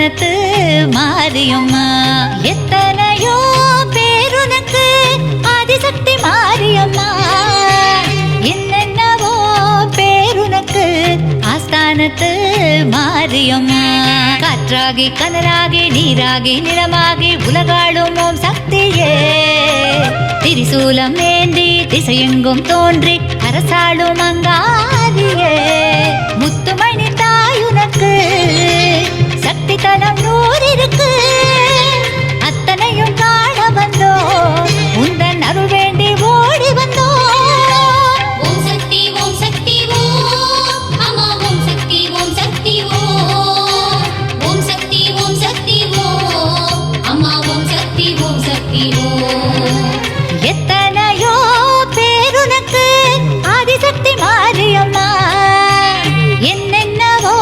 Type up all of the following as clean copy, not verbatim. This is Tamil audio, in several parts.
ஆஸ்தானத்து மாரியம்மா. எத்தனையோ பேருனக்கு ஆதிசக்தி மாரியம்மா. என்னென்னவோ பேருனக்கு ஆஸ்தானத்து மாரியம்மா. காற்றாகி கனலாகி நீராகி நிலமாகி உலகாளும் ஓம் சக்தியே. திரிசூலம் ஏந்தி திசையெங்கும் தோன்றி அரசாளும் அங்காரியே. முத்துமணி தாயுனக்கு சக்தி தலம் 100 இருக்கு. அத்தனையும் காண வந்தோ உந்தன் அருள் வேண்டி ஓடி வந்தோ. ஓம் சக்தி ஓம் சக்தி ஓம் அம்மா ஓம் சக்தி ஓம் சக்தி ஓம். ஓம் சக்தி ஓம் சக்தி ஓம் அம்மா ஓம் சக்தி ஓம் சக்தி ஓம். எத்தனையோ பேருனக்கு ஆதிசக்தி மாரியம்மா. என்னென்னவோ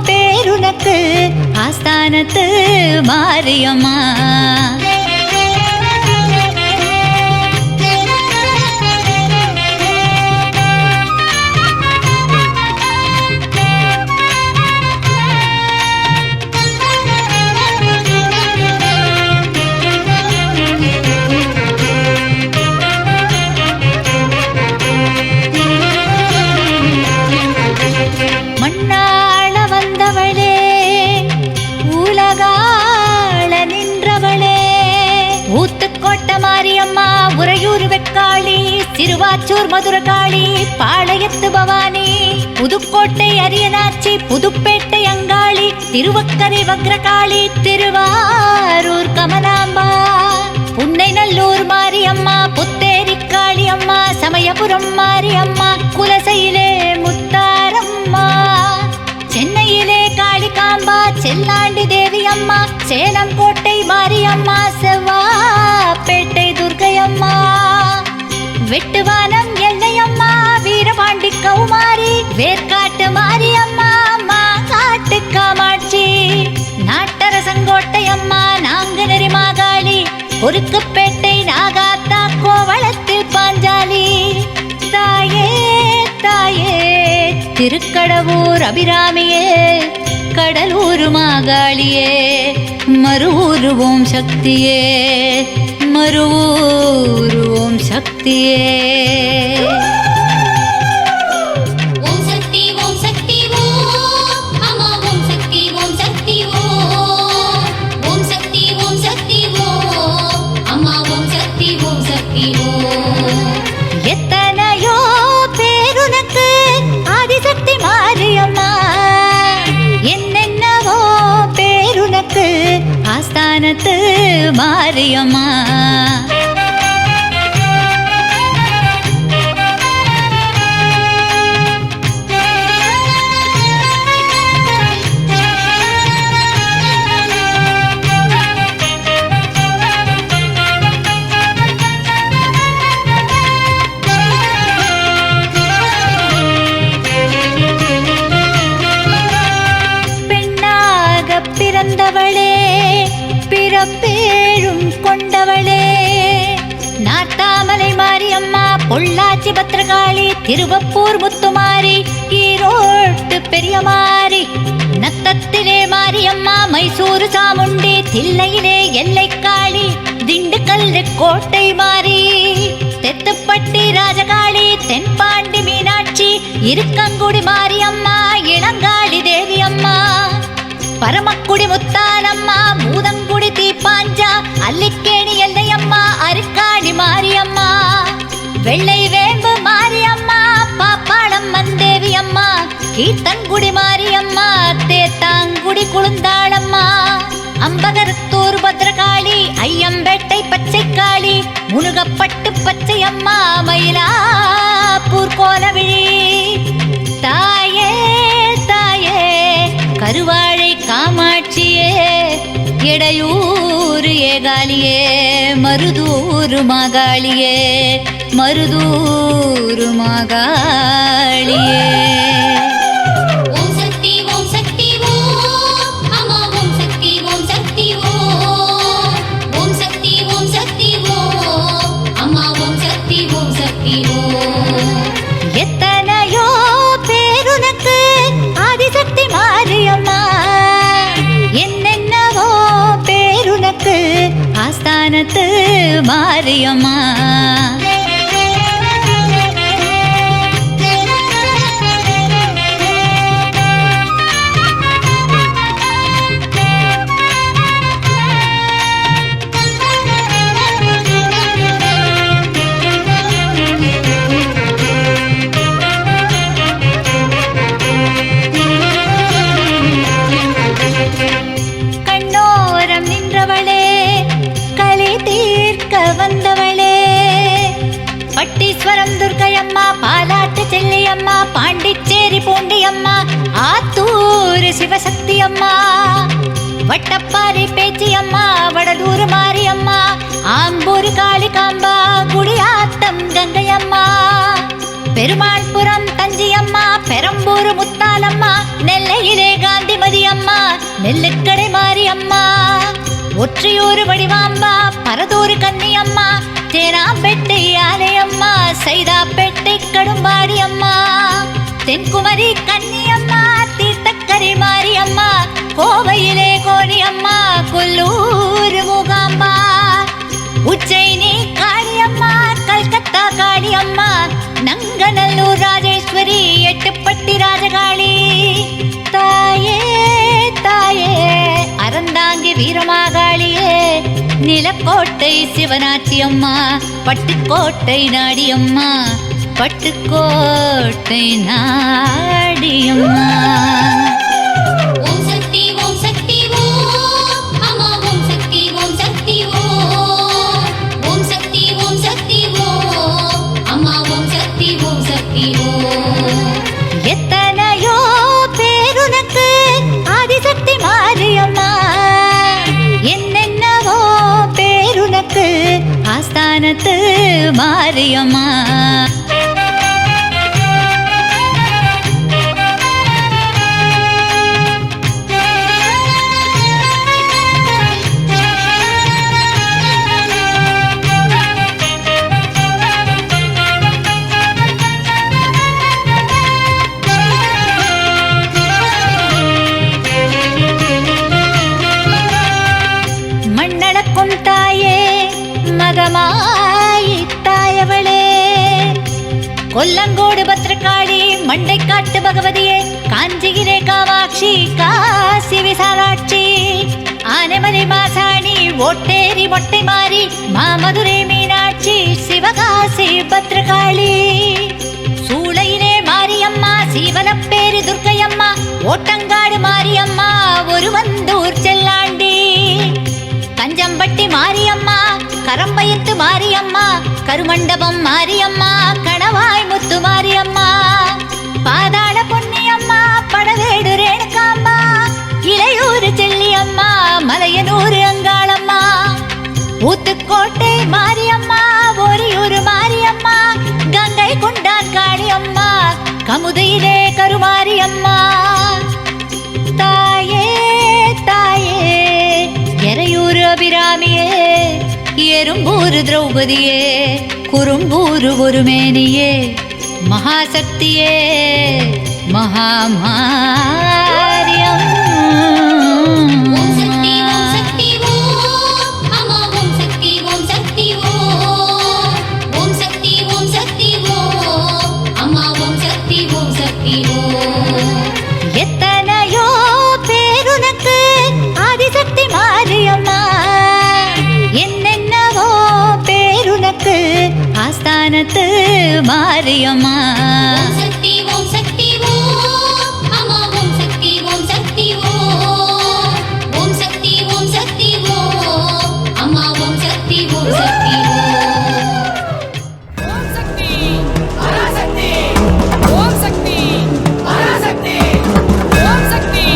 பேருனக்கு ஆஸ்தானத்து மாரியம்மா. மண்ணாள வந்தவளே உலகாள நின்றவளே. ஊத்துக்கோட்டை மாரியம்மா உறையூர் வெக்காளி சிறுவாச்சூர் மதுரகாளி பாளையத்து பவானி புதுக்கோட்டை அரியனாச்சி புதுப்பேட்டை அங்காளி திருவக்கரை வக்ரகாளி திருவாரூர் கமலாம்பா புன்னைநல்லூர் மாரியம்மா புத்தேரி காளியம்மா சமயபுரம் மாரியம்மா குலசையிலே முத்தாரம்மா சென்னையிலே காளிகாம்பா செல்லாண்டி தேவியம்மா சேலம் கோட்டை மாரியம்மா செவ்வாப்பேட்டை துர்க்கையம்மா வெட்டுவானம் எல்லையம்மா வீரபாண்டி கௌமாரி வேர்க்காட்டு மாரியம்மா மாங்காட்டு காமாட்சி நாட்டரசங்கோட்டையம்மா நாங்குநெறி மாகாளி குறுக்குப்பேட்டை நாகாத்தா கோவளத்தில் பாஞ்சாலி. தாயே தாயே திருக்கடவூர் அபிராமியே கடலூர் மாகாளியே மருவூர் ஓம் சக்தியே மருவூர் ஓம் சக்தியே. ஓம் சக்தி ஓம் சக்தி ஓம் அம்மா ஓம் சக்தி ஓம் சக்தி ஓம். ஓம் சக்தி ஓம் சக்தி ஓம் அம்மா ஓம் சக்தி ஓம் சக்தி ஓம். எத்தனையோ பேருனக்கு ஆதிசக்தி மாரியம்மா. என்னென்னவோ பேருனக்கு ஆஸ்தானத்து மாரியம்மா. பிறந்தவளே பிறப்பேழும் கொண்டவளே நாட்டாமலை மாரியம்மா பொள்ளாச்சி பத்திரகாளி திருவப்பூர் முத்துமாரி ஈரோட்டு பெரியமாரி நத்தத்திலே மாரியம்மா மைசூரு சாமுண்டி தில்லையிலே எல்லைக்காளி திண்டுக்கல் கோட்டை மாரி தெத்துப்பட்டி ராஜகாளி தென்பாண்டி மீனாட்சி இருக்கங்குடி மாரியம்மா இளங்காளி தேவியம்மா பரமக்குடி முத்தானம்மா மூதங்குடி தீப்பாஞ்சா அல்லிக்கேணி எல்லையம்மா அருக்காணி மாரியம்மா வெள்ளை வேம்பு மாரியம்மா பாப்பாளம் மந்தேவியம்மா கீர்த்தங்குடி மாரியம்மா தேத்தாங்குடி குளுந்தாளம்மா அம்பகரத்தூர் பத்ரகாளி ஐயம்பேட்டை பச்சைக்காளி முனுகப்பட்டு பச்சையம்மா மயிலாப்பூர் கோலவிழி. தாயே தாயே கருவாழை காமாட்சியே எடையூர் ஏகாலியே மருதூர் மாகாளியே மருதூர் மாகாளியே. ஓம் சக்தி ஓம் சக்தி ஓம் அம்மா ஓம் சக்தி ஓம் சக்தி ஓம். ஓம் சக்தி ஓம் சக்தி ஓம் அம்மா ஓம் சக்தி ஓம் சக்தி ஓம். எத்தனையோ பேருனக்கு ஆதிசக்தி மாரியம்மா. என்னென்ன ஆஸ்தானத்து மாரியம்மா. கண்ணோரம் நின்றவளே களி தீர்க்க வந்தவளே, பட்டீஸ்வரம் துர்க்கையம்மா, பாலாட்டு செல்லியம்மா, பாண்டிச்சேரி பூண்டியம்மா, ஆத்தூர் சிவசக்தி அம்மா, வட்டப்பாறை பேச்சியம்மா, வடலூர் மாரியம்மா, ஆம்பூர் காளிகாம்பா, குடியாத்தம் கங்கையம்மா, பெருமாள்புரம் தஞ்சியம்மா, பெரம்பூர் முத்தாலம்மா, நெல்லையிலே காந்திமதி அம்மா, நெல்லுக்கடை மாரியம்மா, ஒற்றியூர் வடிவாம்பா, பரதூர் கன்னியம்மா, தேனாம்பேட்டை ஆலயம்மா, சைதாப்பேட்டை கடும்பாடி அம்மா, தென்குமரி கன்னியம்மா, தீர்த்தக்கரை மாரியம்மா, கோவையிலே கோணியம்மா, கொல்லூர் மூகாம்பா, உஜ்ஜயினி காளியம்மா, கல்கத்தா காளியம்மா, நங்கநல்லூர் ராஜேஸ்வரி, எட்டுப்பட்டி ராஜகாளி. தாயே தாயே அறந்தாங்கி வீரமாகாளியே, நிலக்கோட்டை சிவனாட்சி அம்மா, பட்டுக்கோட்டை நாடியம்மா, பட்டுக்கோட்டை நாடியம்மா. ஓம் சக்தி ஓம் சக்தி ஓம் அம்மா ஓம் சக்தி ஓம் சக்தி ஓம். ஓம் சக்தி ஓம் சக்தி ஓம் அம்மா ஓம் சக்தி ஓம் சக்தி ஓம். எத்தனையோ பேருனக்கு ஆதிசக்தி மாரியம்மா, என்னென்னவோ பேருனக்கு ஆஸ்தானத்து மாரியம்மா. மண்ணளக்கும் தாயே மகமாயி தாயவளே, கொல்லங்கோடு பத்ரகாளி, மண்டைக்காட்டு பகவதியே, காஞ்சிகிரே காமாட்சி, காசி விசாலாட்சி, ஆனைமலை மாசாணி, ஓட்டேரி மொட்டை மாறி, மாமதுரை மீனாட்சி, சிவகாசி பத்ரகாளி, சூளையிலே மாரியம்மா, சீவலப்பேரி துர்க்கையம்மா, ஓட்டங்காடு மாரியம்மா, ஒருவந்தூர் செல்லாண்டி, கஞ்சம்பட்டி மாரியம்மா, கரம்பயத்து மாரியம்மா, கருமண்டபம் மாரியம்மா, கணவாய் முத்து மாரியம்மா, பாதாள பொன்னியம்மா, படவேடு ரேணுகாம்பா, இளையூர் செல்லியம்மா, மலையனூர் அங்காளம்மா, ஊத்துக்கோட்டை மாரியம்மா, ஒரியூர் மாரியம்மா, கங்கை கொண்டான் காளியம்மா, கமுதையிலே கருமாரியம்மா. தாயே தாயே எறையூர் அபிராமியே, எறும்பூர் திரௌபதியே, குறும்பூர் ஒருமேனியே, மகாசக்தியே, மகாமாரியம். ஓம் சக்தி ஓம் சக்தி ஓம் அம்மா ஓம் சக்தி ஓம் சக்தி ஓம். ஓம் சக்தி ஓம் சக்தி ஓம் அம்மா ஓம் சக்தி ஓம் சக்தி ஓம். எத்தனையோ பேருனக்கு ஆதிசக்தி மாரியம்மா, என்னென்னவோ பேருனக்கு ஆஸ்தானத்து மாரியம்மா. ஓம் சக்தி ஓம் சக்தி ஓம் அம்மா ஓம் சக்தி ஓம் சக்தி ஓம். ஓம் சக்தி ஓம் சக்தி ஓம் அம்மா ஓம் சக்தி ஓம் சக்தி ஓம். ஓம் சக்தி பராசக்தி ஓம் சக்தி பராசக்தி ஓம் சக்தி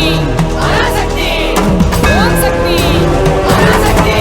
பராசக்தி ஓம் சக்தி பராசக்தி.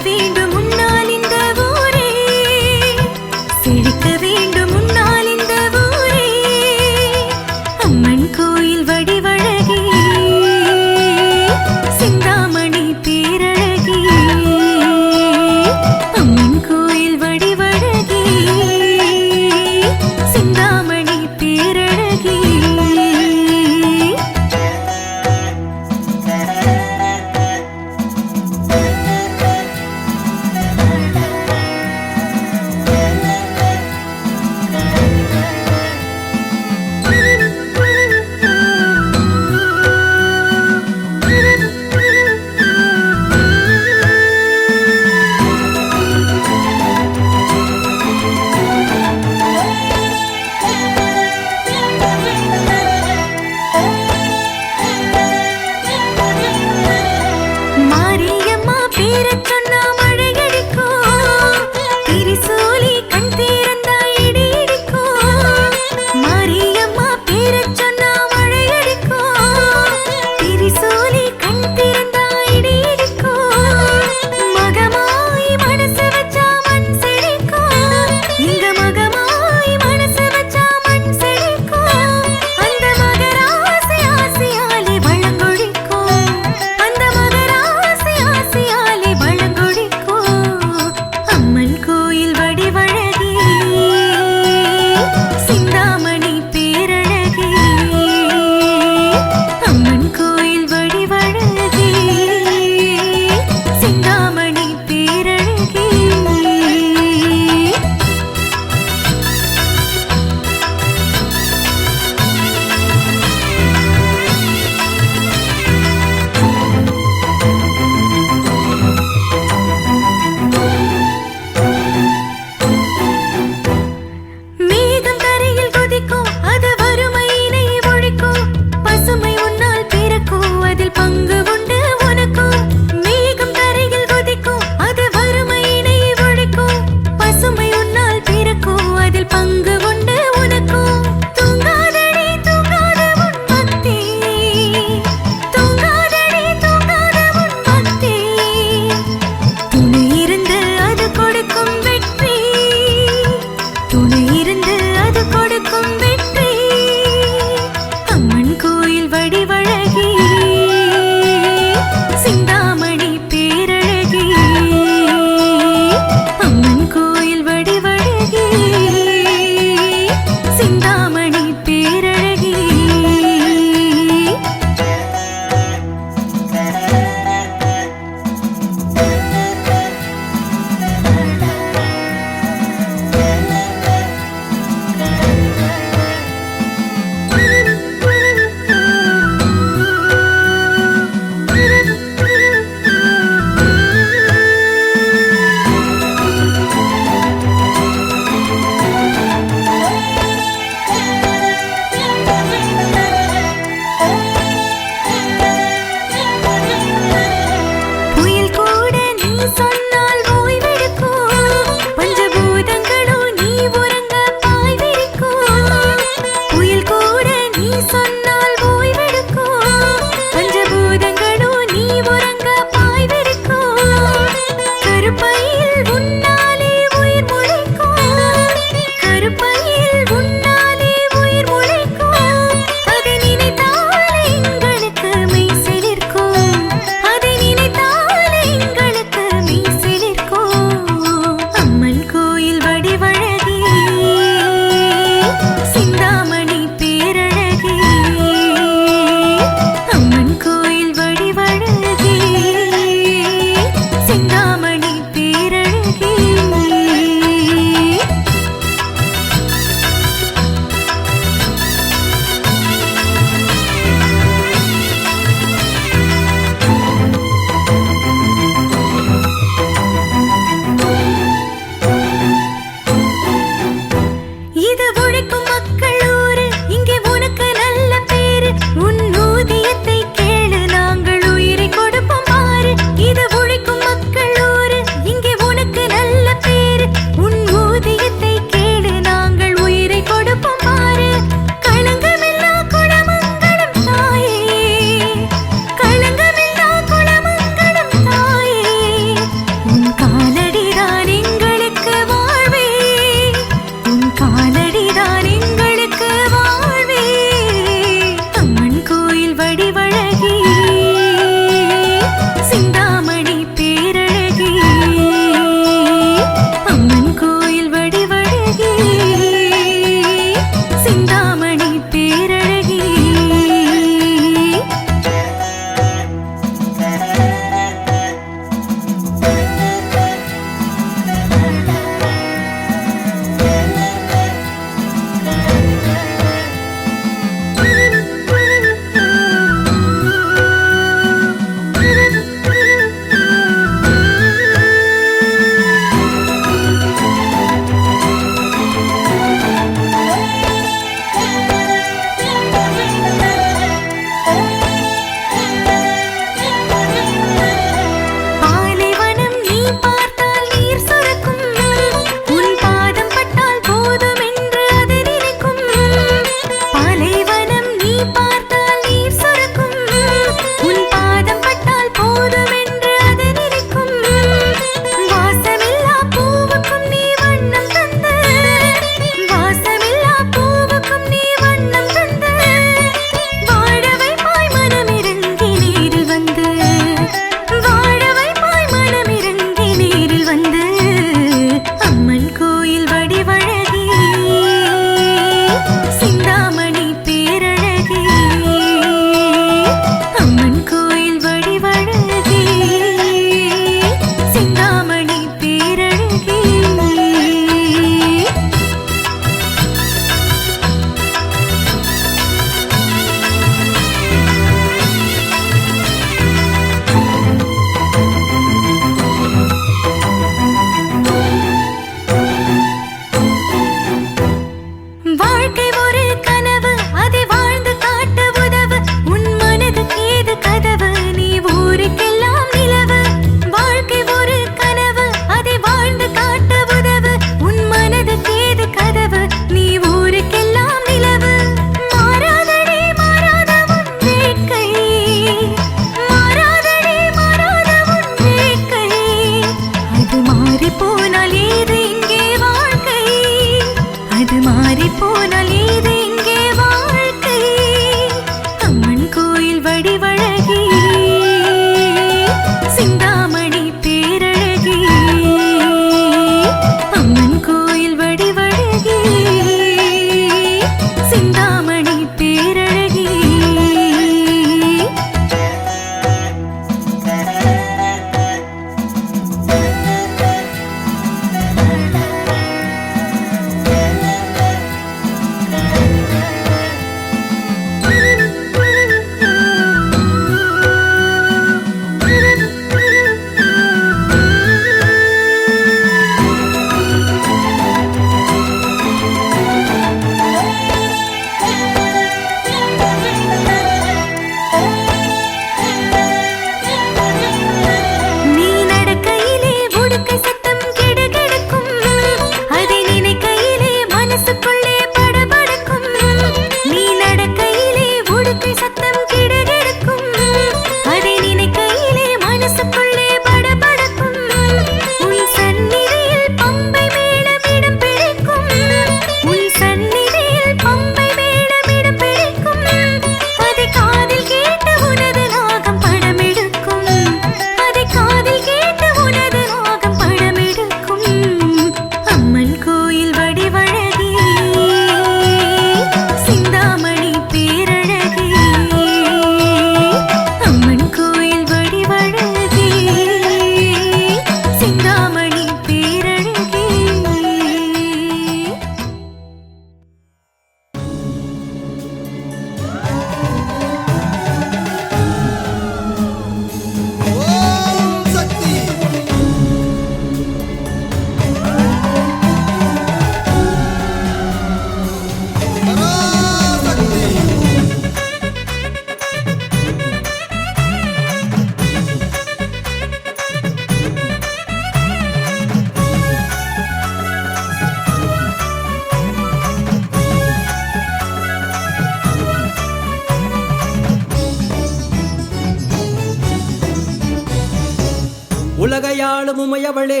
உலகையாளும் உமையவளே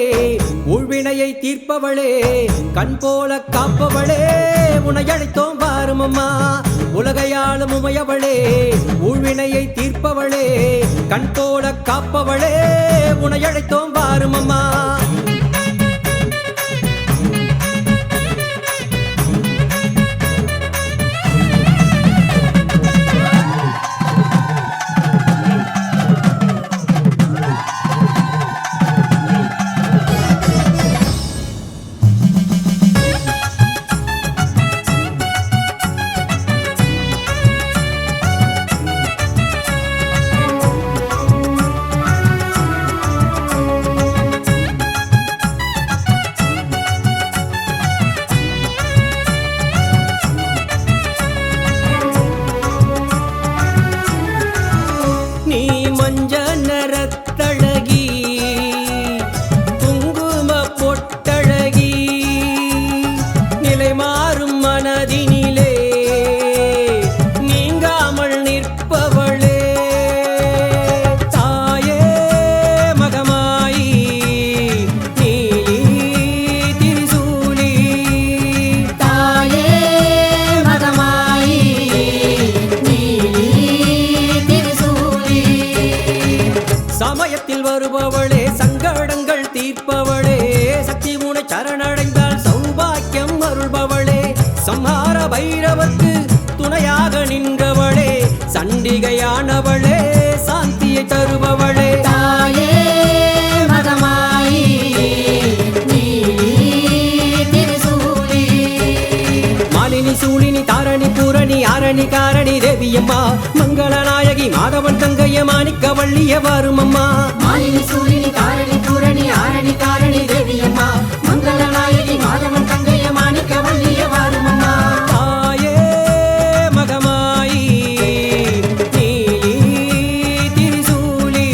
ஊழ்வினையை தீர்ப்பவளே கண் போல காப்பவளே உன்னை அழைத்தோம் வாரும் அம்மா உலகையாளும் உமையவளே ஊழ்வினையை தீர்ப்பவளே கண் போல காப்பவளே உன்னை அழைத்தோம் வாரும் அம்மா வருபவளே சங்கடங்கள் தீர்ப்பவளே சக்தி உனை சரணடைந்தால் சௌபாக்கியம் அருள்பவளே சம்ஹார பைரவர்க்கு துணையாக நின்றவளே சண்டிகையானவளே சாந்தியை தருபவளே தாயே மகமாயி திருசூலி மாலினி சூலினி தாரணி பூரணி ஆரணி காரணி தேவியம்மா மங்களநாயகி மாதவன் தங்கைய மாணிக்க வள்ளிய வாரும் அம்மா மாலினி சூலினி தாரணி பூரணி ஆரணி காரணி தேவியம்மா மங்களநாயகி மாதவன் தங்கைய மாணிக்க வள்ளிய வாரும் அம்மா தாயே மகமாயி திருசூலி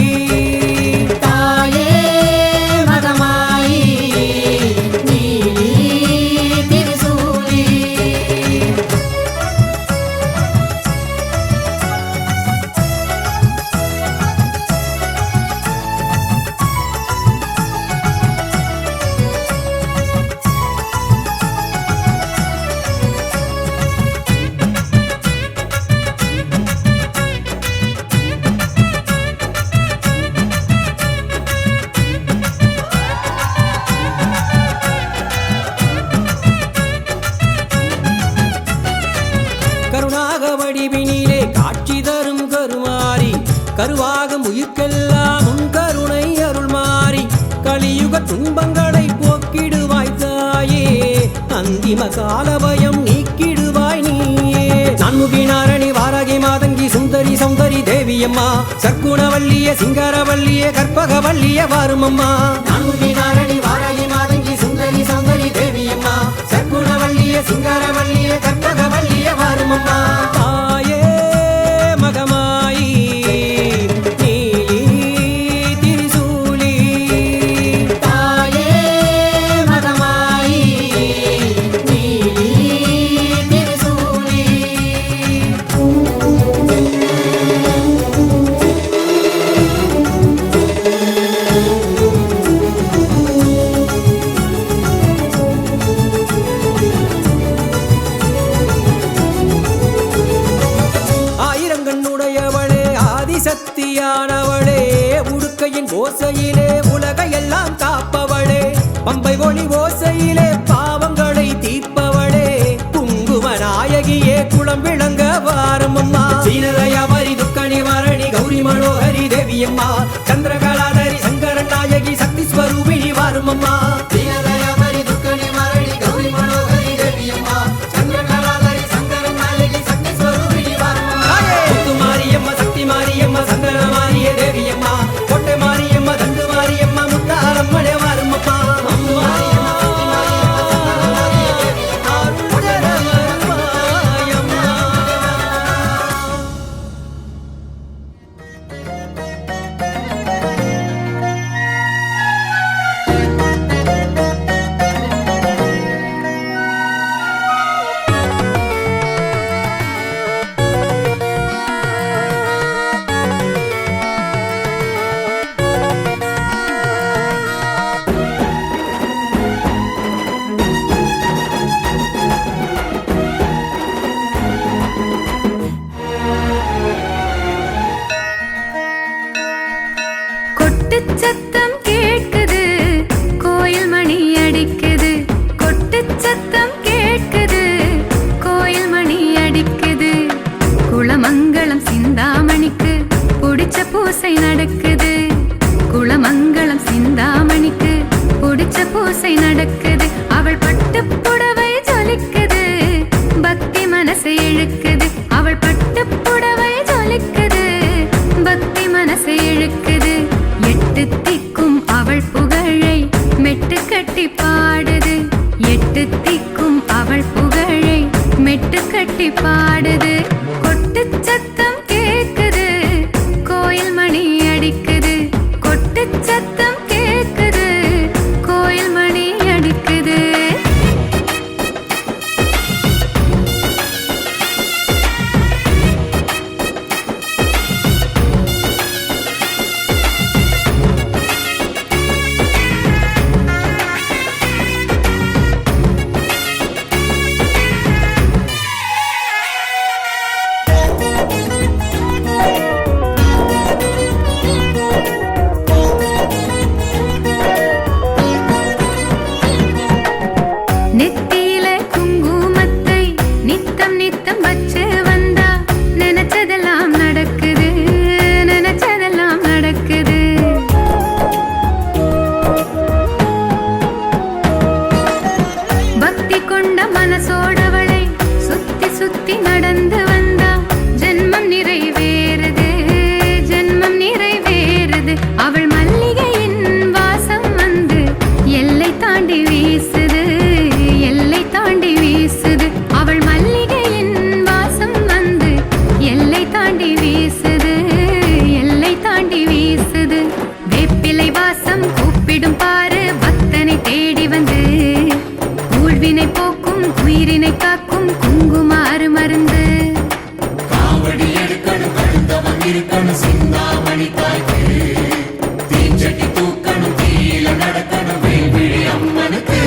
தாயே மகமாயி திருசூலி கருணாக வடிவினிலே காட்சி தரும் கருமாரி கருவாகும் உயிர்க்கெல்லாம் உன் கருணை அருள் மாறி கலியுக துன்பங்களை போக்கிடுவாய் தாயே அந்திம கால பயம் நீக்கிடுவாய் நீயே நான்முகி நாரணி வாராகி மாதங்கி சுந்தரி சௌந்தரி தேவியம்மா சற்குணவல்லிய சிங்காரவல்லிய கற்பகவல்லிய வாரும் அம்மா நான்முகி நாரணி வாராகி மாதங்கி சுந்தரி சௌந்தரி தேவியம்மா சற்குணவல்லிய சிங்காரவல்லிய கற்பகவல்லிய வாரும் அம்மா தாயே மகமாயி திருசூலி தாயே மகமாயி திருசூலி ஆயிரங்கண்ணுடையவளே ஆதிசக்தியானவளே உடுக்கையின் ஓசையிலே உலகையெல்லாம் காப்பவளே பம்பை ஒளி ஓசையிலே பாவங்களை தீர்ப்பவளே குங்கும நாயகியே குளம் விளங்க வாரும் அம்மா சீனதயாவரி துக்க நிவாரணி கௌரி மனோகரி தேவியம்மா சந்திரகலாதரி சங்கரன் நாயகி சக்தி ஸ்வரூபிணி வாரும் அம்மா தீனதயாவரி துக்க நிவாரணி கௌரி மனோகரி தேவியம்மா சந்திரகலாதரி சங்கரன் நாயகி சக்தி ஸ்வரூபிணி வாரும் அம்மா முத்து மாரியம்மா சக்தி மாரியம்மா சந்தன மாரிய தேவியம்மா கொட்டை மாரியம்மா தண்டு மாரியம்மா முத்தாரம்மனே வாரும் அம்மா பூசை நடக்குது. குளமங்கலம் சிந்தாமணிக்கு பிடிச்ச பூசை நடக்குது. அவள் பட்டு புடவை ஜொலிக்குது, பக்தி மனசை இழுக்குது. அவள் பட்டு புடவை ஜொலிக்குது, பக்தி மனசை இழுக்குது. எட்டு திக்கும் அவள் புகழை மெட்டு கட்டி பாடுது. எட்டு திக்கும் அவள் புகழை மெட்டு கட்டி பாடுது. கொட்டு சத்தம் கேக்குது, கோயில் மணி அடிக்குது. கொட்டு சத்தம் கேக்குது, கோயில் மணி அடிக்குது. நெத்தியில குங்குமத்தை நித்தம் நித்தம் வச்சு வந்தா நினைச்சதெல்லாம் நடக்குது, நினைச்சதெல்லாம் நடக்குது. பக்தி கொண்ட மனசோடவளை சுத்தி சுத்தி நடந்து வந்தா ஜென்மம் நிறைவேறுது, ஜென்மம் நிறைவேறுது. அவள் மல்லிகையின் வாசம் வந்து எல்லை தாண்டி வீசுது, எல்லை தாண்டி வீசுது. அவள் மல்லிகையின் வாசம் வந்து எல்லை தாண்டி வீசுது, எல்லை தாண்டி வீசுது. வேப்பிலை வாசம் கூப்பிடும் பாரு பக்தனை தேடி வந்து, ஊழ்வினை போக்கும் உயிரினை காக்கும் குங்குமாறு மருந்து. காவடி எடுக்கணும், கழுத்தவன் இருக்கணும், சிந்தாமணி தாய்க்கு தீச்சட்டி தூக்கணும், தீயில நடக்கணும், வேல்விழி அம்மனுக்கு.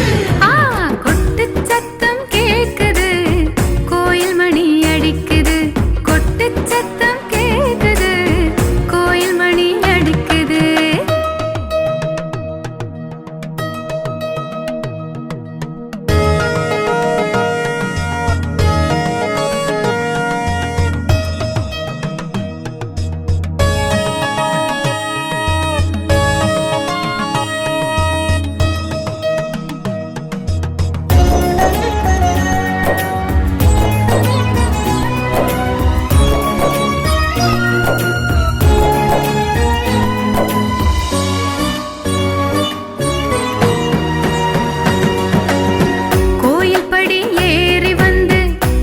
ஆ, கொட்டு சத்தம் கேக்குது, கோயில் மணி அடிக்குது. கொட்டு சத்தம் கேக்குது, கோயில் மணி அடிக்குது. கோயில் படி ஏறி வந்து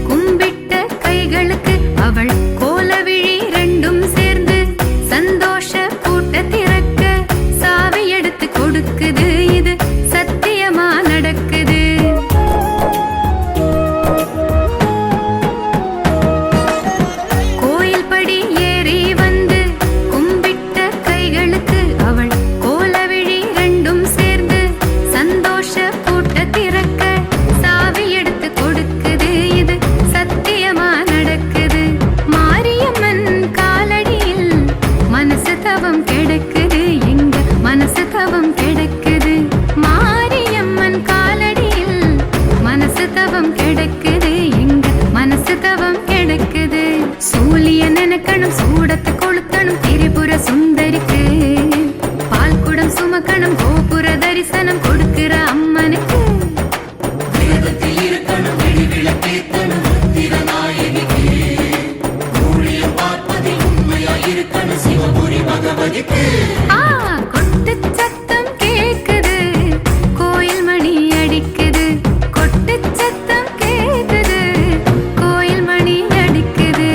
கும்பிட்ட கைகளுக்கு அவள் கோலவிழி ரெண்டும் சேர்ந்து சந்தோஷ பூட்ட திறக்க சாவி எடுத்து கொடுக்குது. இது சத்தியமா நடக்குது. கோயில் படி ஏறி வந்து கும்பிட்ட கைகளுக்கு அவள் கோலவிழி ரெண்டும் சேர்ந்து சந்தோஷ பூட்ட திறக்க சாவி எடுத்து கொடுக்குது. இது சத்தியமா நடக்குது. மாரியம்மன் காலடியில் மனசு தவம் கிடக்குது, எங்க மனசு தவம் கிடக்குது. மாரியம்மன் காலடியில் மனசு தவம் கிடக்குது, எங்க மனசு தவம் கிடக்குது. சூலிய நினைக்கணும், சூடத்தை கொளுத்தணும், திரிபுர சுந்தரிக்கு பால் குடம் சுமக்கணும், கோபுர தரிசனம் கொடுக்கிற அம்மனுக்கு. விரதத்தில் இருக்கணும், வெடி விளக்கேற்றணும், முத்திரநாயகிக்கு ஊழியம் பார்ப்பதில் உண்மையா இருக்கணும், சிவபுரி பகவதிக்கு. ஆ, கொட்டு சத்தம் கேக்குது, கோயில் மணி அடிக்குது. கொட்டு சத்தம் கேக்குது, கோயில் மணி அடிக்குது.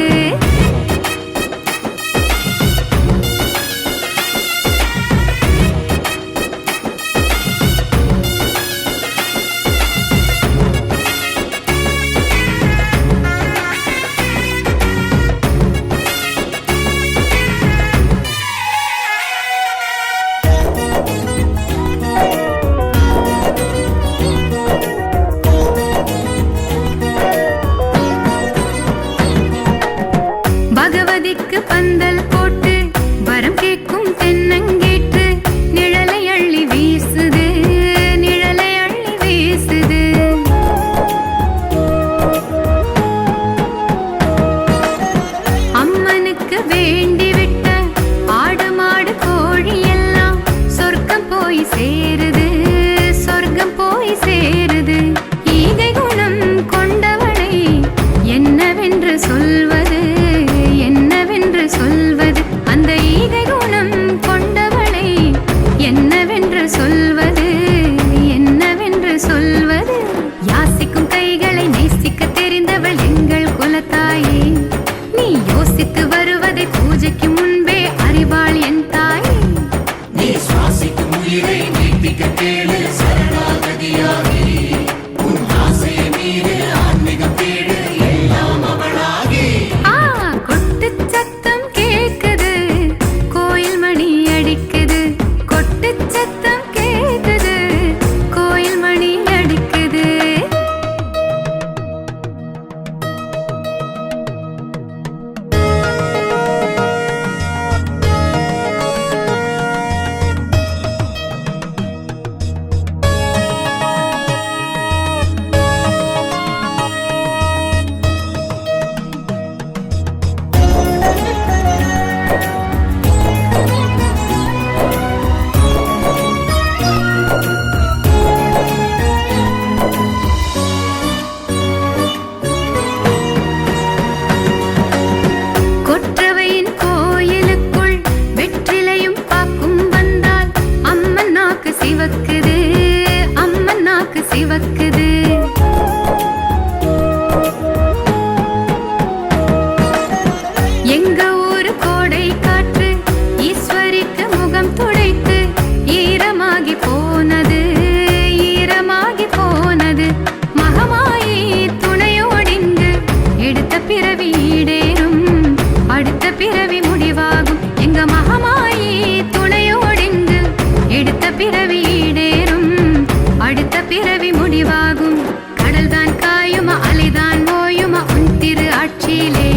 பிறவி முடிவாகும் கடல்தான் காயுமா அலைதான் ஓயுமா உன் திரு ஆட்சியிலே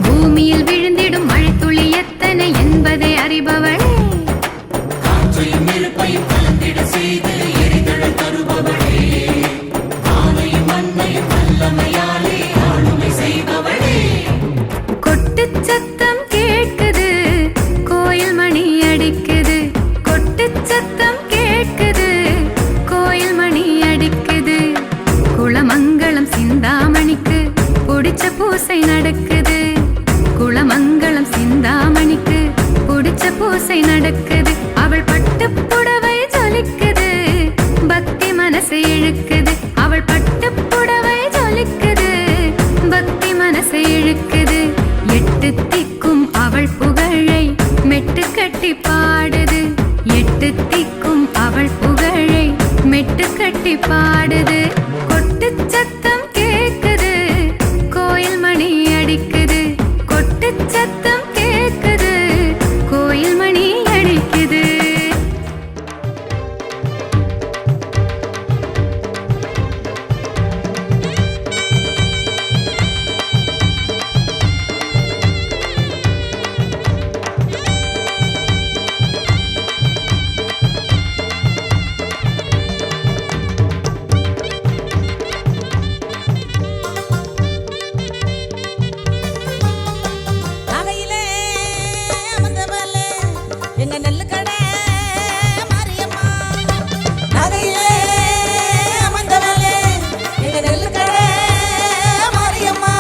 பூமியில் விழுந்திடும் மழை துளி எத்தனை என்பதை அறிபவளே காற்றையும் நெருப்பையும் கலந்திட செய்து எரிதழல் தருபவளே வானையும் மண்ணையும் வல்லமையாலே ஆளுமை செய்பவளே கொட்டு சத்தம் கேட்குது கோயில் மணி அடிக்குது கொட்டு சத்தம் கேட்குது கோயில் மணி அடிக்குது குளமங்கலம் சிந்தாமணிக்கு பிடிச்ச பூசை நடக்குது குளமங்கலம் சிந்தாமணிக்கு பிடிச்ச பூசை நடக்குது அவள் பட்டு புடவை ஜொலிக்குது பக்தி மனசை இழுக்குது அவள் பட்டு புடவை ஜொலிக்குது பக்தி மனசை இழுக்குது எட்டு திக்கும் அவள் புகழை மெட்டு கட்டி பாடுது எட்டு திக்கும் அவள் புகழை மெட்டு கட்டி பாடுது கொட்டு சத்தம் கேக்குது கோயில் மணி அடிக்குது கொட்டு சத்தம் கேக்குது கோயில் மணி அடிக்குது நகையிலே அமர்ந்தவளே எங்க நெல்லு கடை மாரியம்மா நகையிலே அமர்ந்தவளே எங்க நெல்லு கடை மாரியம்மா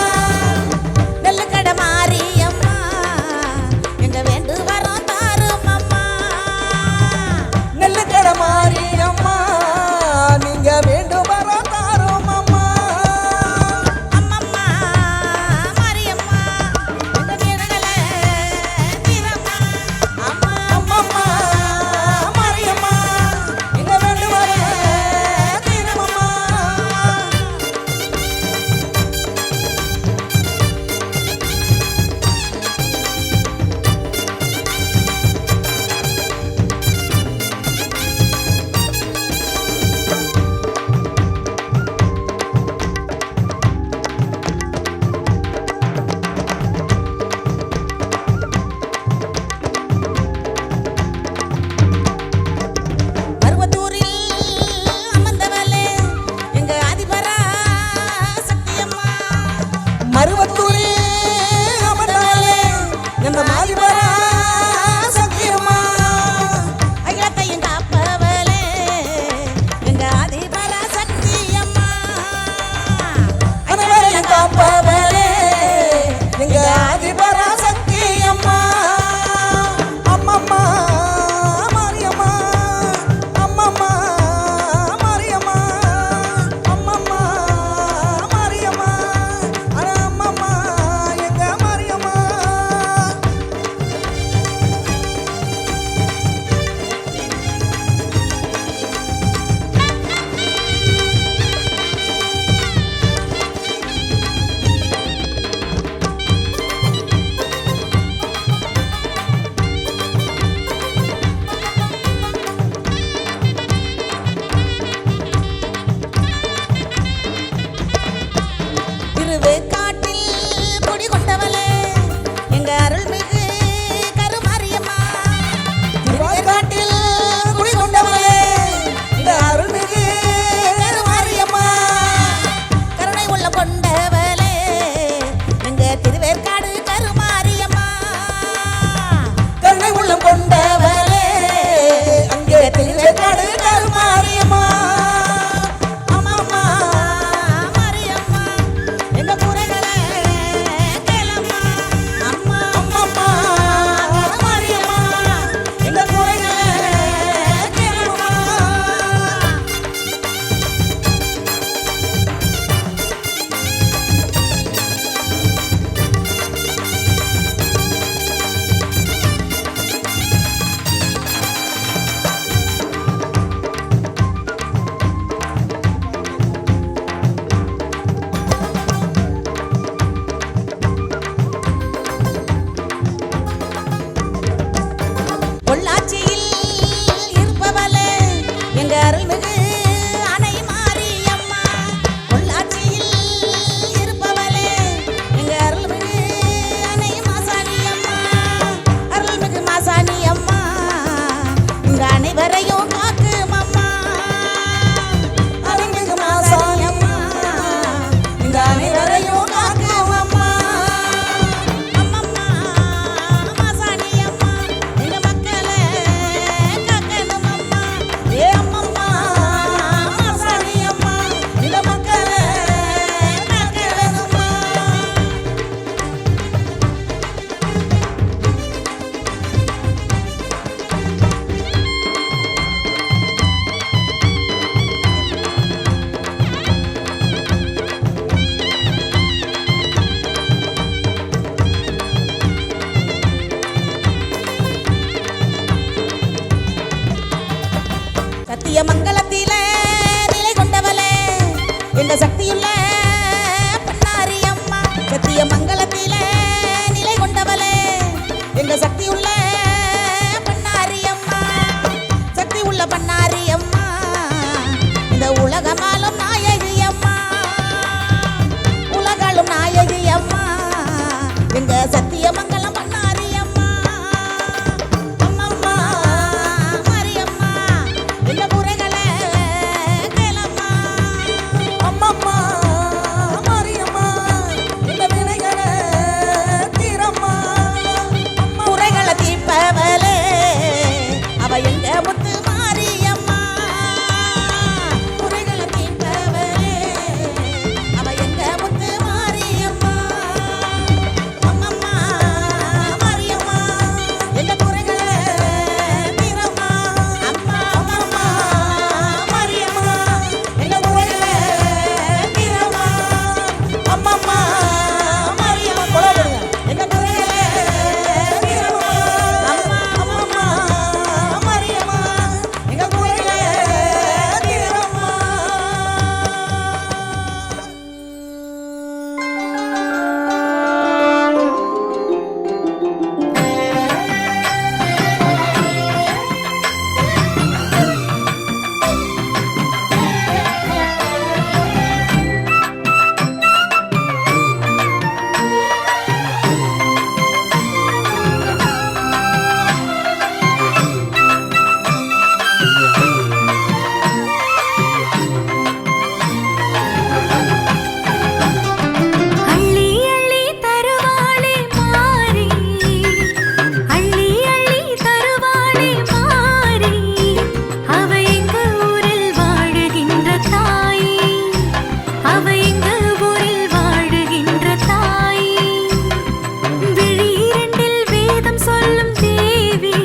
நெல்லு கடை மாரியம்மா எங்க வேண்டு வரோம் தாரும் அம்மா நெல்லு கடை மாரியம்மா நீங்க வேண்டு வரோம் தாரும் அம்மா அம்மம்மா மாரியம்மா எங்க வீரங்களே வீரம்மா அம்மா அம்மம்மா மங்களத்தில நிலை கொண்டவளே எங்க சக்தியுள்ள பண்ணாரி அம்மா. சத்திய மங்களத்தில நிலை கொண்டவளே எங்க சக்தியுள்ள பண்ணாரி அம்மா. சக்தி உள்ள பண்ணாரி அம்மா இந்த உலகமாலும் நாயகி அம்மா. உலகாலும் நாயகி அம்மா எங்க சத்திய மங்களம் பண்ணாரி அம்மா. அம்மம்மா மாரியம்மா எங்க குறைகளை கேளம்மா. அம்மம்மா மாரியம்மா எங்க வினைகளை தீரம்மா. அம்மா குறைகளை தீர்ப்பவளே அவ எங்க முத்து மாரியம்மா. குறைகளை தீர்ப்பவளே அவ எங்க முத்து மாரியம்மா. அம்மம்மா மாரியம்மா எங்க குறைகளை தீரம்மா. அம்மா அம்மம்மா மாரியம்மா எங்க குறைகளை தீரம்மா. அம்மம்மா மாரியம்மா கொலவருங்க எங்க குறைகளை தீரம்மா. அம்மா அம்மம்மா மாரியம்மா எங்க குறைகளை தீரம்மா. அள்ளி அள்ளி தருவாளே மாறி, அள்ளி அள்ளி தருவாளே மாறி, அவ எங்க ஊரில் வாழுகின்ற தாய், அவ எங்க ஊரில் வாழுகின்ற தாய். விழி இரண்டில் வேதம் சொல்லும் தேவி,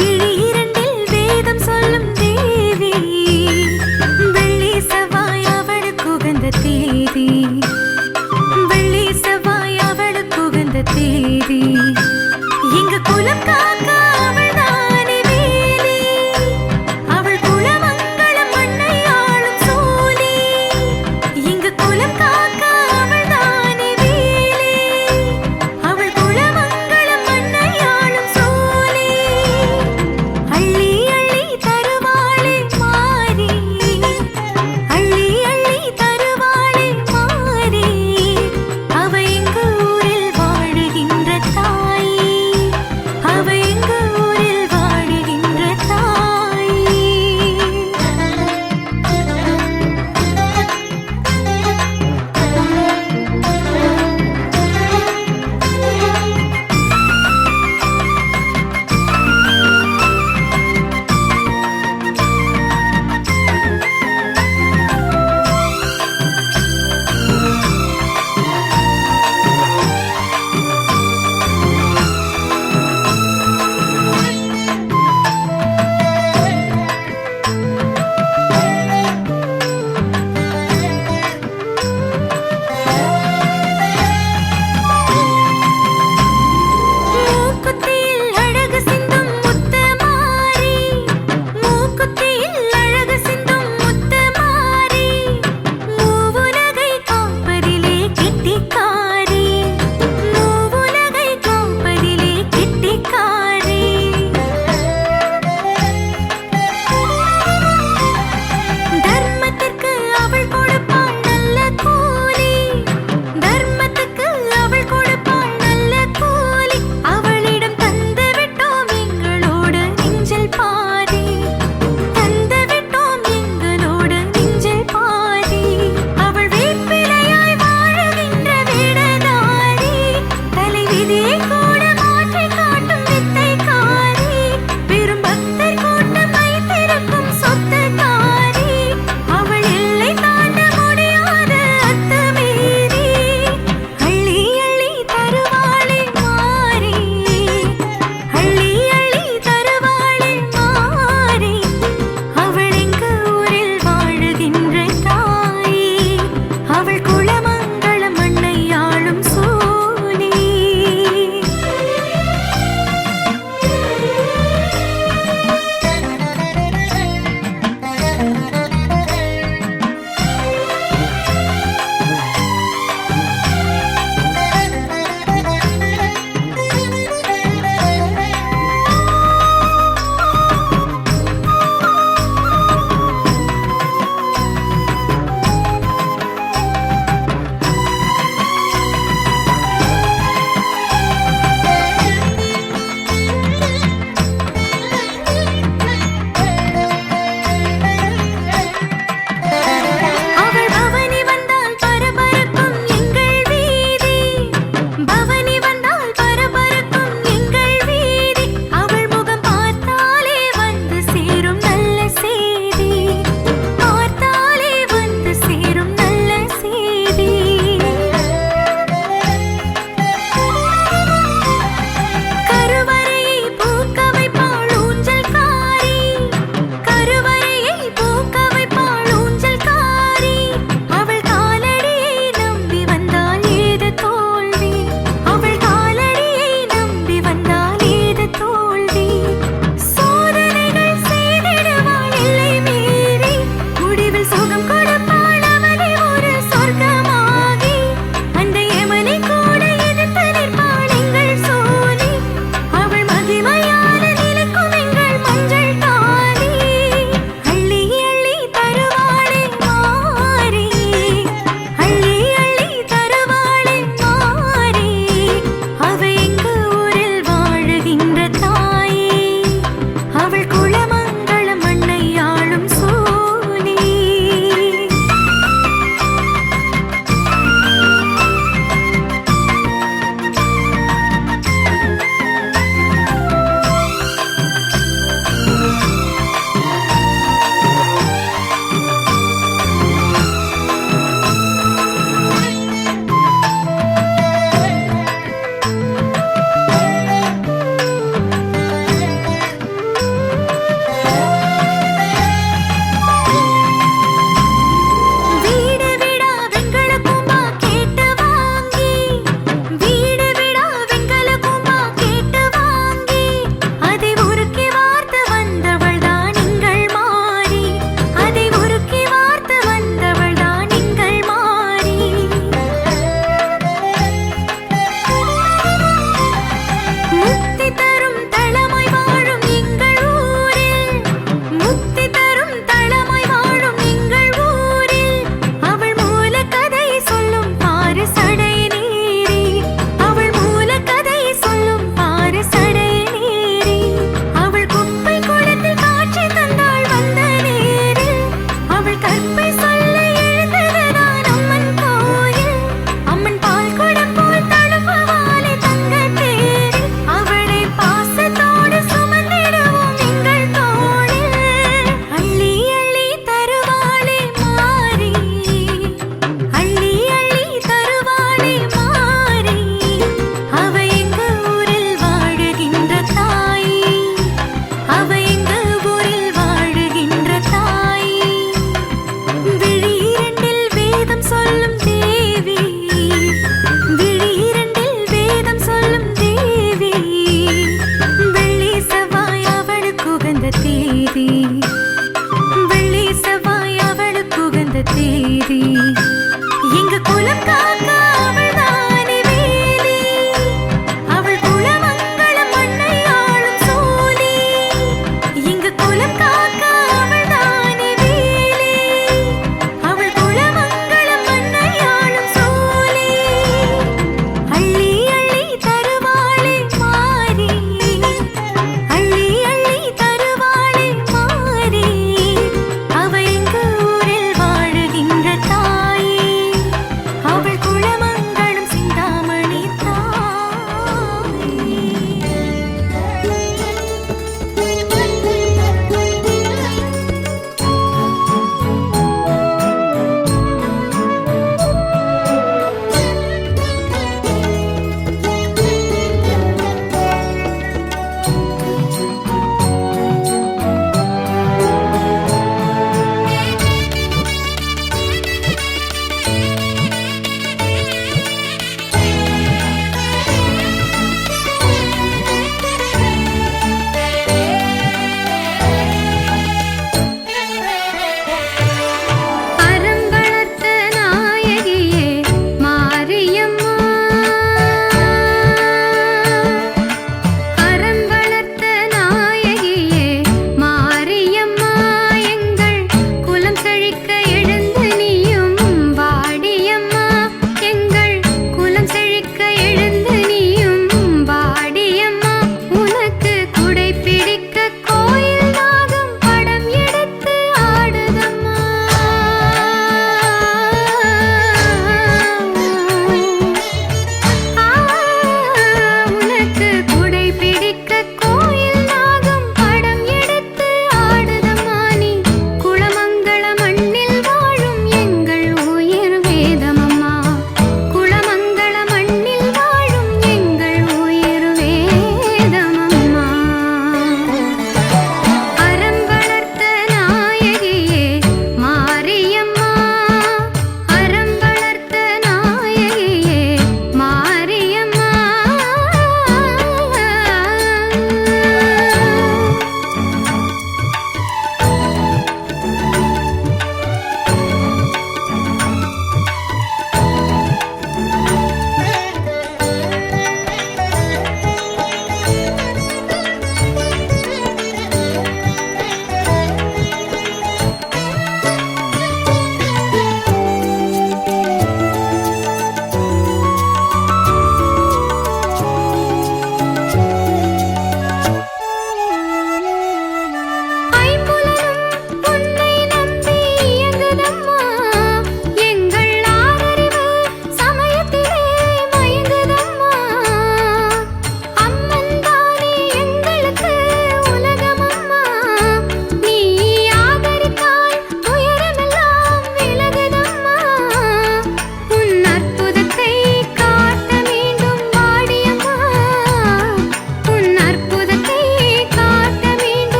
விழி இரண்டில் வேதம் சொல்லும் தேவி. வெள்ளி செவ்வாய் அவளுக்கு உகந்த தேதி, வெள்ளி செவ்வாய் அவளுக்கு உகந்த தேதி. எங்க குலம் காக்க அவள் தானே வேலி, அவள் குலமங்களம் மண்ணை ஆளும் சோலி. எங்க குலம் காக்க அவள் தானே வேலி, அவள் குலமங்களம் மண்ணை ஆளும் சோலி. அள்ளி அள்ளி தருவாளே மாறி, அள்ளி அள்ளி தருவாளே மாறி, அவ எங்க ஊரில் வாழுகின்ற தாய், அவ எங்க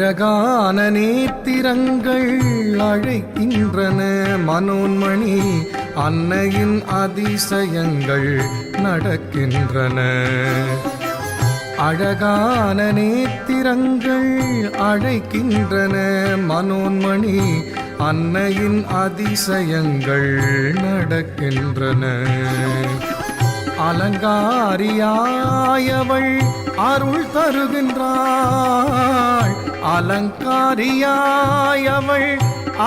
அழகான நேத்திரங்கள் அழைக்கின்றன மனோன்மணி அன்னையின் அதிசயங்கள் நடக்கின்றன. அழகான நேத்திரங்கள் அழைக்கின்றன மனோன்மணி அன்னையின் அதிசயங்கள் நடக்கின்றன. அலங்காரியாயவள் அருள் தருகின்றாள். அலங்காரியாயவள்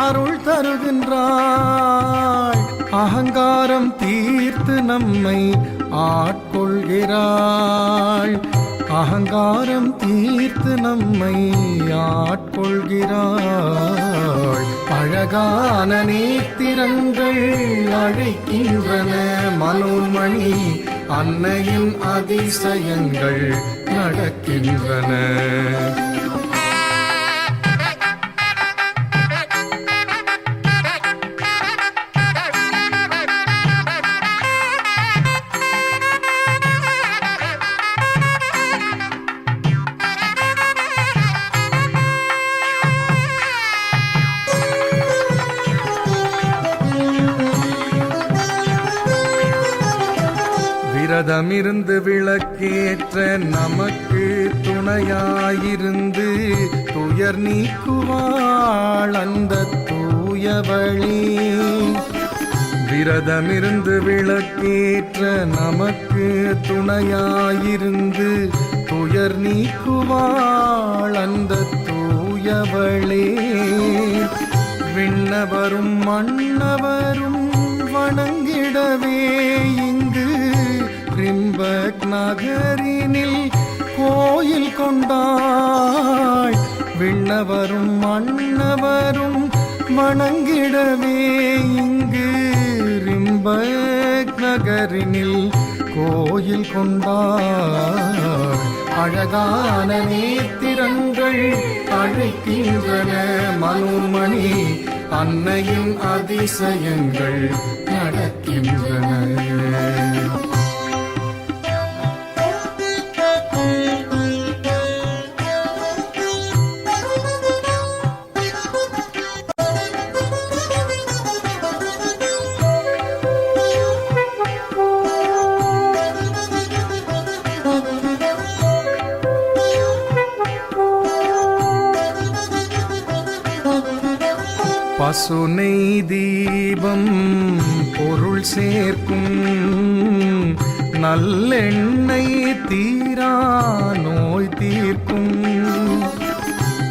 அருள் தருகின்றாள். அகங்காரம் தீர்த்து நம்மை ஆட்கொள்கிறாள். அகங்காரம் தீர்த்து நம்மை ஆட்கொள்கிறாள். அழகான நேத்திரங்கள் அழைக்கின்றன மனோன்மணி அன்னையின் அதிசயங்கள் நடக்கின்றன. விரதமிருந்து விளக்கேற்ற நமக்கு துணையாயிருந்து துயர் நீக்குவாள் அந்த தூயவளே. விரதமிருந்து விளக்கேற்ற நமக்கு துணையாயிருந்து துயர் நீக்குவாள் அந்த தூயவளே. விண்ணவரும் மன்னவரும் வணங்கிடவே இங்கு ரிம்பக் நகரினில் கோயில் கொண்டாள். விண்ணவரும் மன்னவரும் வணங்கிடவே இங்கு ரிம்பக் நகரினில் கோயில் கொண்டாள். அழகான நேத்திரங்கள் அழைக்கின்றன மனோன்மணி அன்னையின் அதிசயங்கள் நடக்கின்றன. பசுனை தீபம் பொருள் சேர்க்கும் நல்லெண்ணெய் தீரா நோய் தீர்க்கும்.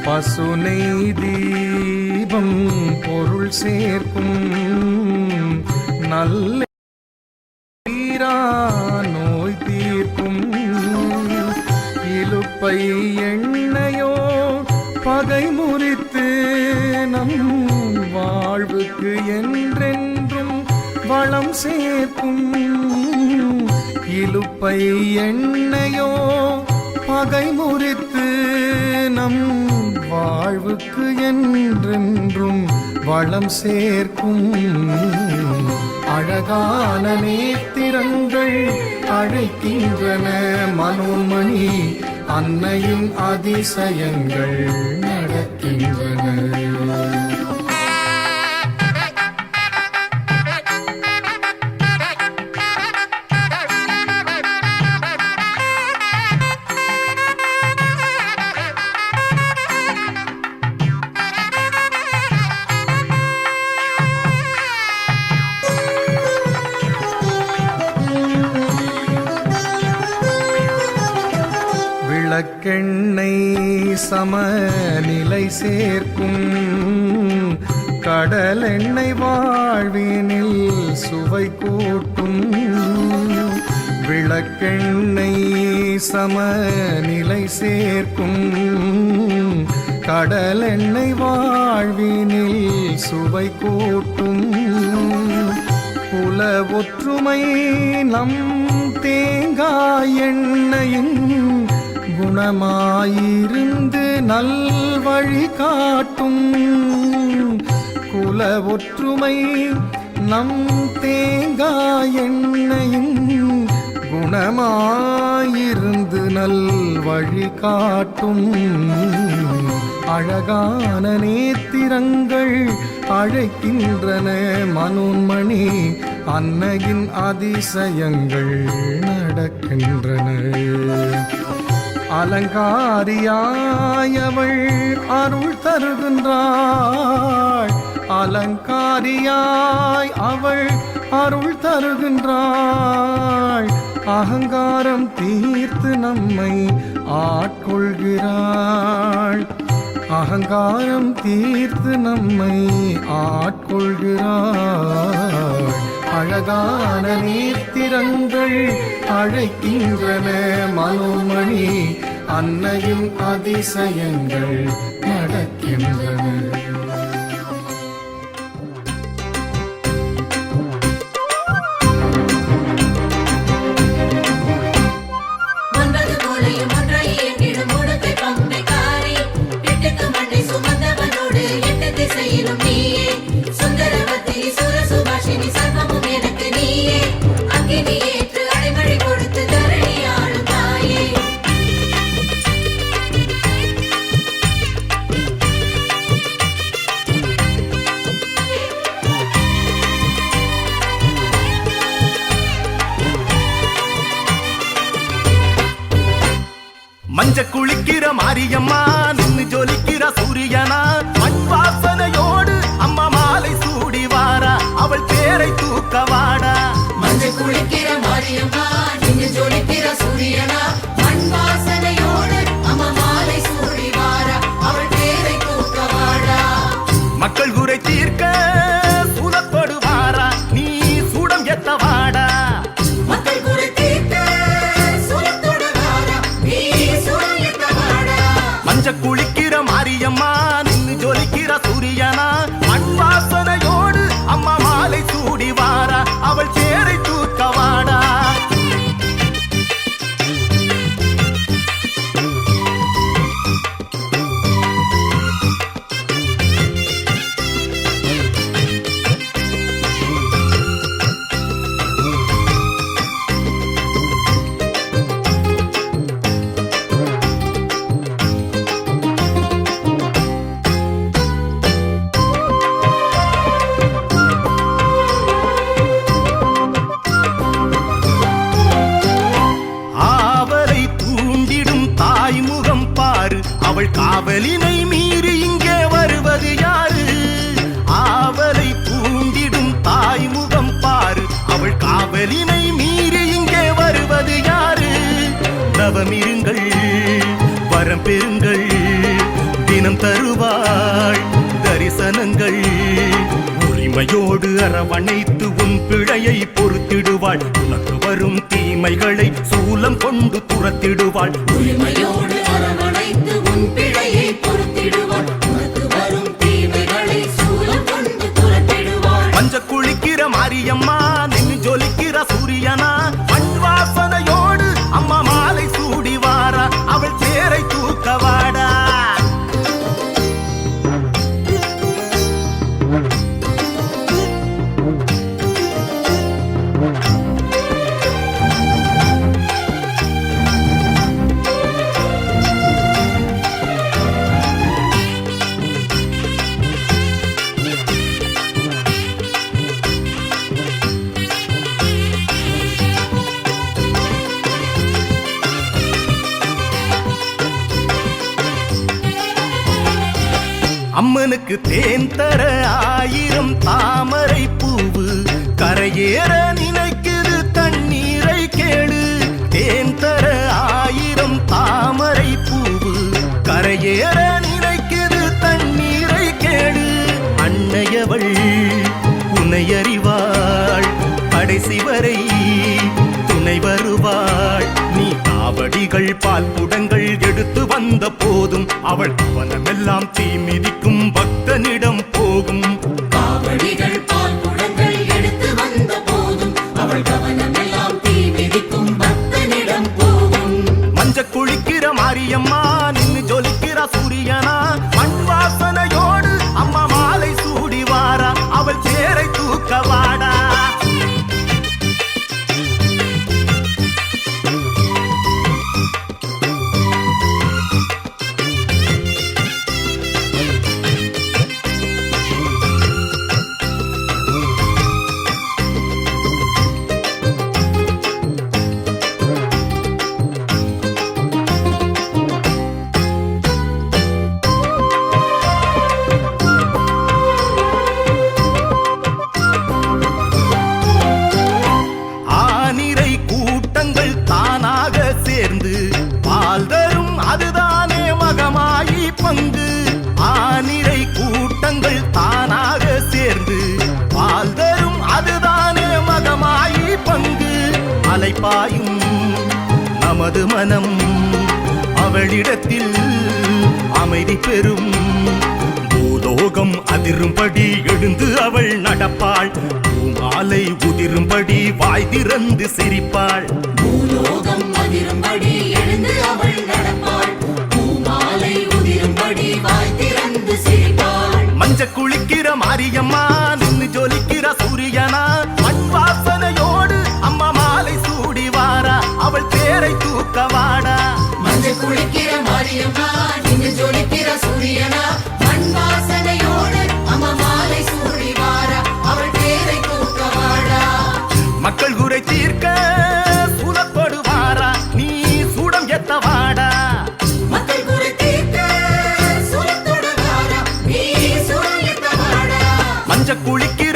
பசுனை தீபம் பொருள் சேர்க்கும் நல்ல தீரா நோய் தீர்க்கும். இலுப்பை எண்ணெயோ பகை முறித்து நம் வாழ்வுக்கு என்றென்றும் வளம் சேர்க்கும். இலுப்பை எண்ணெயோ பகை முறித்து நம் வாழ்வுக்கு என்றென்றும் வளம் சேர்க்கும். அழகான நேத்திரங்கள் அழைக்கின்றன மனோன்மணி அன்னையின் அதிசயங்கள் நடக்கின்றன. விளக்கெண்ணெய் சமநிலை சேர்க்கும் கடலெண்ணெய் வாழ்வினில் சுவை கூட்டும். விளக்கெண்ணெய் சமநிலை சேர்க்கும் கடலெண்ணெய் வாழ்வினில் சுவை கூட்டும். குல ஒற்றுமை நம் தேங்காய் எண்ணெயின் குணமாயிருந்து நல்வழி காட்டும். குல ஒற்றுமை நம் தேங்காய் எண்ணெயின் குணமாயிருந்து நல்வழி காட்டும். அழகான நேத்திரங்கள் அழைக்கின்றன மனோன்மணி அன்னையின் அதிசயங்கள் நடக்கின்றன அலங்காரியாய் அவள் அருள் தருகின்றாள் அலங்காரியாய் அவள் அருள் தருகின்றாள் அகங்காரம் தீர்த்து நம்மை ஆட்கொள்கிறாள் அகங்காரம் தீர்த்து நம்மை ஆட்கொள்கிறாள் அழகான நேத்திரங்கள் அழைக்கின்றன மனோமணி அன்னையும் அதிசயங்கள் நடக்கின்றன மஞ்ச குளிக்கிற மாரியம்மா நின்னு ஜொலிக்கிற சூரியனா மண் வாசனையோடு அம்மா மாலை சூடி வாரா அவள் பேரை தூக்க வாடா மஞ்ச குளிக்கிற மாரியம்மா நின்னு ஜொலிக்கிற சூரியனா மண் வாசனையோடு அம்மா மாலை சூடி வாரா அவள் பேரை தூக்க வாடா மக்கள் குறை தீர்க்க சூலத்தோடு வாரா நீ சூடம் எத்த வாடா மக்கள் குறை தீர்க்க சூலத்தோடு வாரா நீ சூடம் எத்த வாடா மஞ்ச குளிக்கிற மாரியம்மா நின்னு ஜொலிக்கிற சூரியனா மண் வாசனையோடு அம்மா மாலை சூடி வாரா அவள் பேரை தூக்க வாடா அவள் காவலினை மீறி இங்கே வருவது யாரு ஆவலை தூண்டிடும் தாய்முகம் பாரு அவள் காவலினை மீறி இங்கே வருவது யாரு தவமிருங்கள் வரம் பெறுங்கள் தினம் தருவாள் தரிசனங்கள் உரிமையோடு அரவணைத்து உன் பிழையை பொறுத்திடுவாள் உனக்கு வரும் தீமைகளை சூலம் கொண்டு துரத்திடுவாள் உரிமையோடு அரவணைத்து உன் பிழையை பொறுத்திடுவாள் உனக்கு வரும் தீமைகளை சூலம் கொண்டு துரத்திடுவாள் மஞ்ச குளிக்கிற மாரியம்மா நின்னு ஜொலிக்கிற சூரியனா மண் வாசனையோடு அம்மா மாலை சூடி வாரா அவள் பேரை தூக்க வாடா அம்மனுக்கு தேன் தர 1000 தாமரை பூவு கரையேற நினைக்குது தண்ணீரை கேளு தேன் தர 1000 தாமரை பூவு கரையேற நினைக்குது தண்ணீரை கேளு அன்னையவள் உன்னை அறிவாள் கடைசி வரை துணை வருவாள் நீ காவடிகள் பால் குடங்கள் எடுத்து வந்த போதும் அவள் கவனமெல்லாம் தீ மிதிக்கும் பக்தனிடம் போகும் காவடிகள் பால் குடங்கள் எடுத்து வந்த போதும் அவள் கவனமெல்லாம் தீ மிதிக்கும் பக்தனிடம் போகும் மஞ்ச குளிக்கிற மாரியம்மா நின்னு ஜொலிக்கிற சூரியனா மண் வாசனையோடு அம்மா மாலை சூடி வாரா அவள் பேரை தூக்க வாடா மழை பாயும் நமது மனம் அவளிடத்தில் அமைதி பெறும் பூலோகம் அதிரும்படி எழுந்து அவள் நடப்பாள் பூமாலை உதிரும்படி வாய் திறந்து சிரிப்பாள் பூலோகம் அதிரும்படி எழுந்து அவள் நடப்பாள் பூமாலை உதிரும்படி வாய் திறந்து சிரிப்பாள் மஞ்ச குளிக்கிற மாரியம்மா நின்னு ஜொலிக்கிற சூரியனா மண் வாசனையோடு அம்மா மாலை சூடி வாரா அவள் தேரை தூக்க வாடா மஞ்சள் குளிக்கிற மாரியம்மா நின்று ஜொலிக்கிற சூரியனா மண் வாசனையோடு அம்மா மாலை சூடி வாரா அவள் பேரை தூக்க வாடா மக்கள் குறை தீர்க்க சூழப்படு வாரா நீ சூடம் எத்த வாடா மக்கள் குறை தீர்க்க சூரத்தோடு வாரா நீ சூரயத்த வாடா மஞ்ச குளிக்கிற